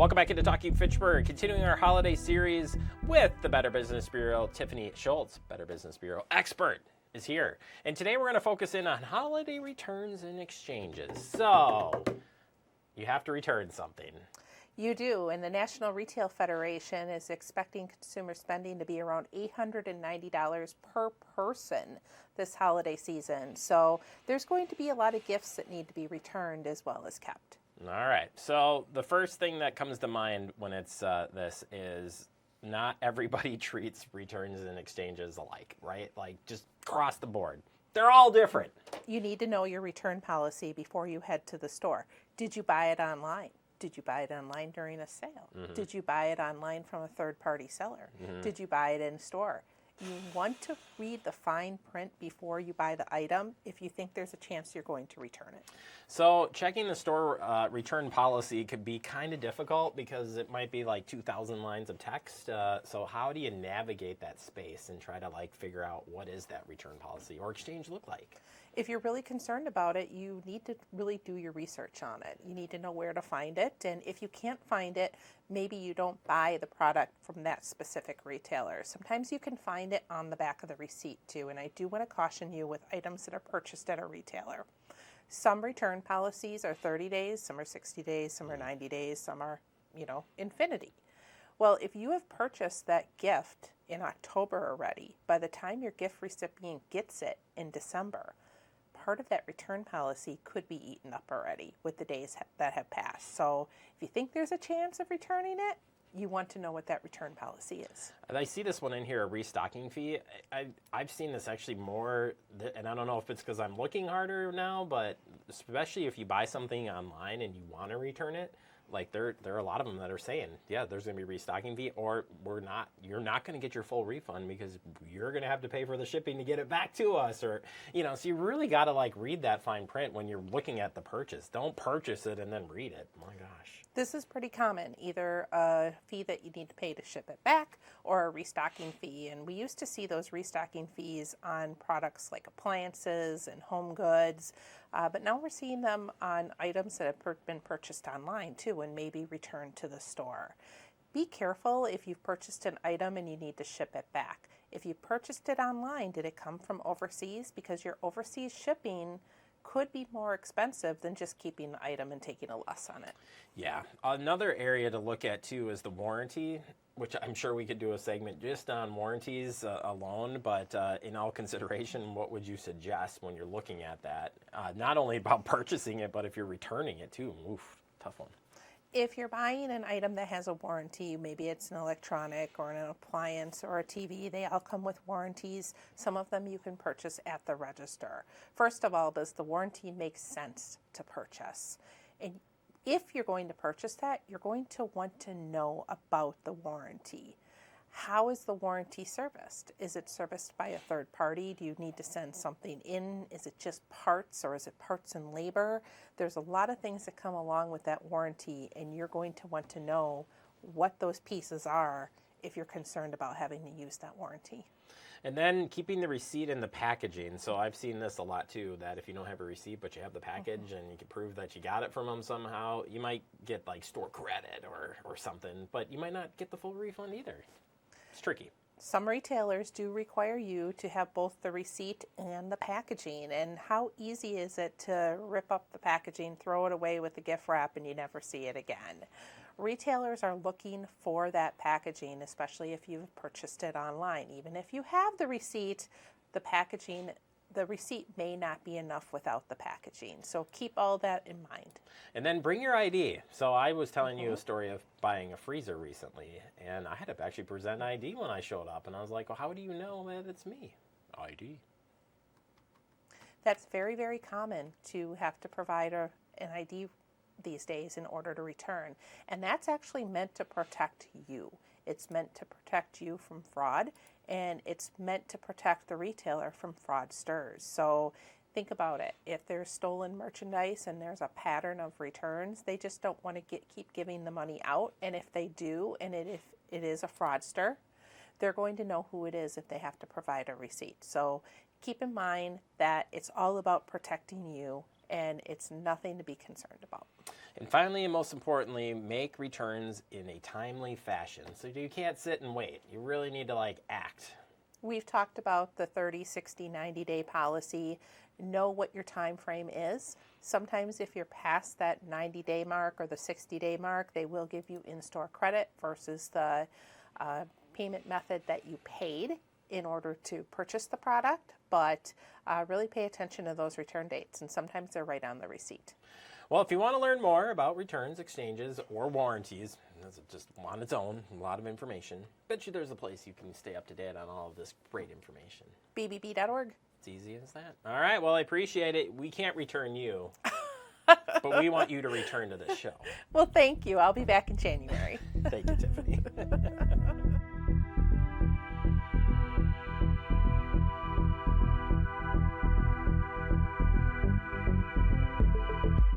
Welcome back into Talking Fitchburg, continuing our holiday series with the Better Business Bureau. Tiffany Schultz, Better Business Bureau expert, is here. And today we're going to focus in on holiday returns and exchanges. So, you have to return something. You do, and the National Retail Federation is expecting consumer spending to be around $890 per person this holiday season. So there's going to be a lot of gifts that need to be returned as well as kept. All right, so the first thing that comes to mind when it's this is not everybody treats returns and exchanges alike, right? Like just across the board. They're all different. You need to know your return policy before you head to the store. Did you buy it online? Did you buy it online during a sale? Mm-hmm. Did you buy it online from a third-party seller? Mm-hmm. Did you buy it in store? You want to read the fine print before you buy the item if you think there's a chance you're going to return it. So checking the store return policy could be kind of difficult because it might be like 2,000 lines of text. So how do you navigate that space and try to figure out what is that return policy or exchange look like? If you're really concerned about it, you need to really do your research on it. You need to know where to find it. And if you can't find it, maybe you don't buy the product from that specific retailer. Sometimes you can find it on the back of the receipt too. And I do want to caution you with items that are purchased at a retailer. Some return policies are 30 days, some are 60 days, some are 90 days, some are, infinity. Well, if you have purchased that gift in October already, by the time your gift recipient gets it in December, part of that return policy could be eaten up already with the days that have passed. So if you think there's a chance of returning it, you want to know what that return policy is. And I see this one in here, a restocking fee. I've seen this actually more, and I don't know if it's because I'm looking harder now, but especially if you buy something online and you want to return it, there are a lot of them that are saying, yeah, there's going to be a restocking fee, or you're not going to get your full refund because you're going to have to pay for the shipping to get it back to us, or so you really got to read that fine print when you're looking at the purchase. Don't purchase it and then read it. My gosh. This is pretty common, either a fee that you need to pay to ship it back or a restocking fee. And we used to see those restocking fees on products like appliances and home goods, but now we're seeing them on items that have been purchased online too and maybe returned to the store. Be careful if you've purchased an item and you need to ship it back. If you purchased it online, did it come from overseas? Because your overseas shipping could be more expensive than just keeping the item and taking a loss on it. Yeah. Another area to look at too is the warranty, which I'm sure we could do a segment just on warranties alone, but in all consideration, what would you suggest when you're looking at that? Not only about purchasing it, but if you're returning it too. Oof, tough one. If you're buying an item that has a warranty, maybe it's an electronic or an appliance or a TV, they all come with warranties. Some of them you can purchase at the register. First of all, does the warranty make sense to purchase? And if you're going to purchase that, you're going to want to know about the warranty. How is the warranty serviced? Is it serviced by a third party? Do you need to send something in? Is it just parts, or is it parts and labor? There's a lot of things that come along with that warranty, and you're going to want to know what those pieces are if you're concerned about having to use that warranty. And then keeping the receipt in the packaging. So I've seen this a lot too, that if you don't have a receipt but you have the package and you can prove that you got it from them somehow, you might get store credit or something, but you might not get the full refund either. It's tricky. Some retailers do require you to have both the receipt and the packaging. And how easy is it to rip up the packaging, throw it away with the gift wrap, and you never see it again? Retailers are looking for that packaging, especially if you've purchased it online. Even if you have the receipt, the receipt may not be enough without the packaging. So keep all that in mind. And then bring your ID. So I was telling you a story of buying a freezer recently, and I had to actually present ID when I showed up. And I was like, well, how do you know that it's me? ID. That's very, very common to have to provide an ID these days in order to return. And that's actually meant to protect you. It's meant to protect you from fraud, and it's meant to protect the retailer from fraudsters. So think about it. If there's stolen merchandise and there's a pattern of returns, they just don't want to keep giving the money out. And if they do, and if it is a fraudster, they're going to know who it is if they have to provide a receipt. So keep in mind that it's all about protecting you and it's nothing to be concerned about. And finally, and most importantly, make returns in a timely fashion. So you can't sit and wait. You really need to act. We've talked about the 30, 60, 90-day policy. Know what your time frame is. Sometimes if you're past that 90-day mark or the 60-day mark, they will give you in-store credit versus the payment method that you paid in order to purchase the product. But really pay attention to those return dates, and sometimes they're right on the receipt. Well, if you want to learn more about returns, exchanges, or warranties, that's just on its own, a lot of information. Bet you there's a place you can stay up to date on all of this great information. BBB.org. It's easy as that. All right, well, I appreciate it. We can't return you, but we want you to return to this show. Well, thank you. I'll be back in January. Thank you, Tiffany.